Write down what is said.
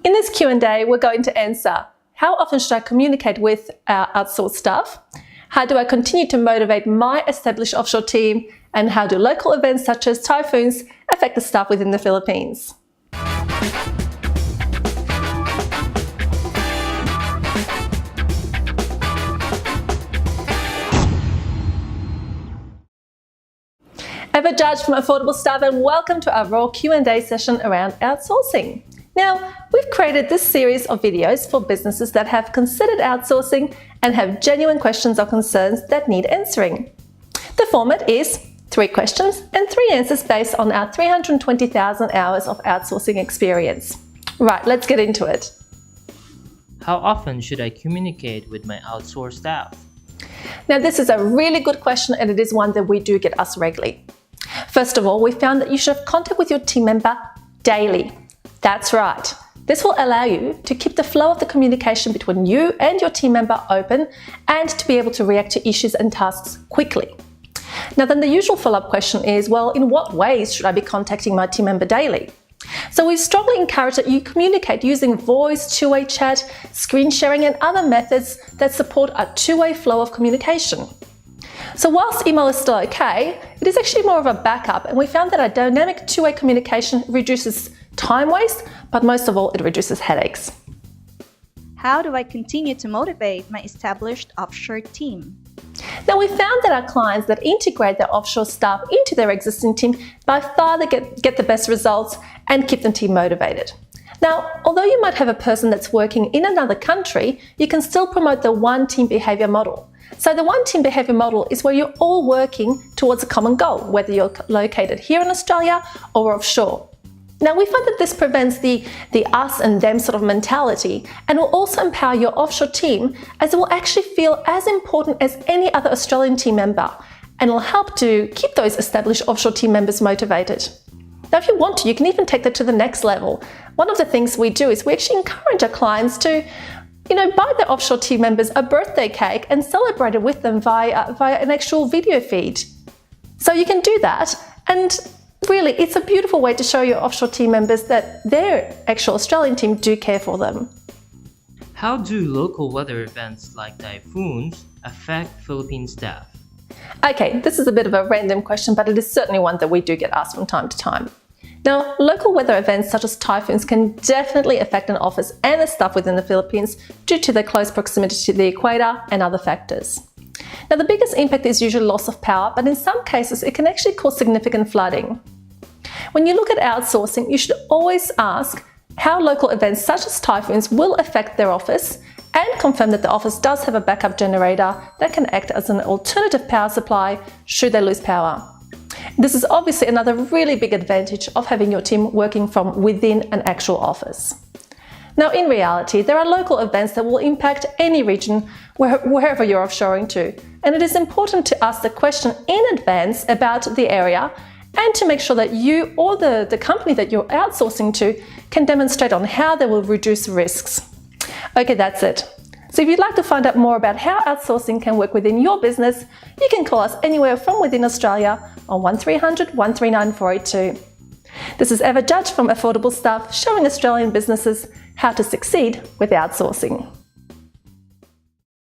In this Q&A, we're going to answer: how often should I communicate with our outsourced staff? How do I continue to motivate my established offshore team? And how do local events such as Typhoons affect the staff within the Philippines? Eva Judge from Affordable Staff, and welcome to our raw Q&A session around outsourcing. Now, we've created this series of videos for businesses that have considered outsourcing and have genuine questions or concerns that need answering. The format is 3 questions and 3 answers based on our 320,000 hours of outsourcing experience. Right, let's get into it. How often should I communicate with my outsourced staff? Now, this is a really good question, and it is one that we do get asked regularly. First of all, we found that you should have contact with your team member daily. That's right. This will allow you to keep the flow of the communication between you and your team member open and to be able to react to issues and tasks quickly. Now then, the usual follow-up question is, well, in what ways should I be contacting my team member daily? So we strongly encourage that you communicate using voice, two-way chat, screen sharing and other methods that support a two-way flow of communication. So whilst email is still okay, it is actually more of a backup, and we found that a dynamic two-way communication reduces time waste, but most of all, it reduces headaches. How do I continue to motivate my established offshore team? Now, we found that our clients that integrate their offshore staff into their existing team by far they get the best results and keep the team motivated. Now, although you might have a person that's working in another country, you can still promote the one team behavior model. So the one team behavior model is where you're all working towards a common goal, whether you're located here in Australia or offshore. Now, we find that this prevents the us and them sort of mentality, and will also empower your offshore team, as it will actually feel as important as any other Australian team member, and will help to keep those established offshore team members motivated. Now, if you want to, you can even take that to the next level. One of the things we do is we actually encourage our clients to buy their offshore team members a birthday cake and celebrate it with them via an actual video feed. So you can do that, and really, it's a beautiful way to show your offshore team members that their actual Australian team do care for them. How do local weather events like typhoons affect Philippine staff? Okay, this is a bit of a random question, but it is certainly one that we do get asked from time to time. Now, local weather events such as typhoons can definitely affect an office and the staff within the Philippines due to their close proximity to the equator and other factors. Now, the biggest impact is usually loss of power, but in some cases it can actually cause significant flooding. When you look at outsourcing, you should always ask how local events such as typhoons will affect their office, and confirm that the office does have a backup generator that can act as an alternative power supply should they lose power. This is obviously another really big advantage of having your team working from within an actual office. Now, in reality, there are local events that will impact any region wherever you're offshoring to, and it is important to ask the question in advance about the area and to make sure that you or the company that you're outsourcing to can demonstrate on how they will reduce risks. Okay, that's it. So if you'd like to find out more about how outsourcing can work within your business, you can call us anywhere from within Australia on 1300 139 482. This is Eva Judge from Affordable Staff, showing Australian businesses how to succeed with outsourcing.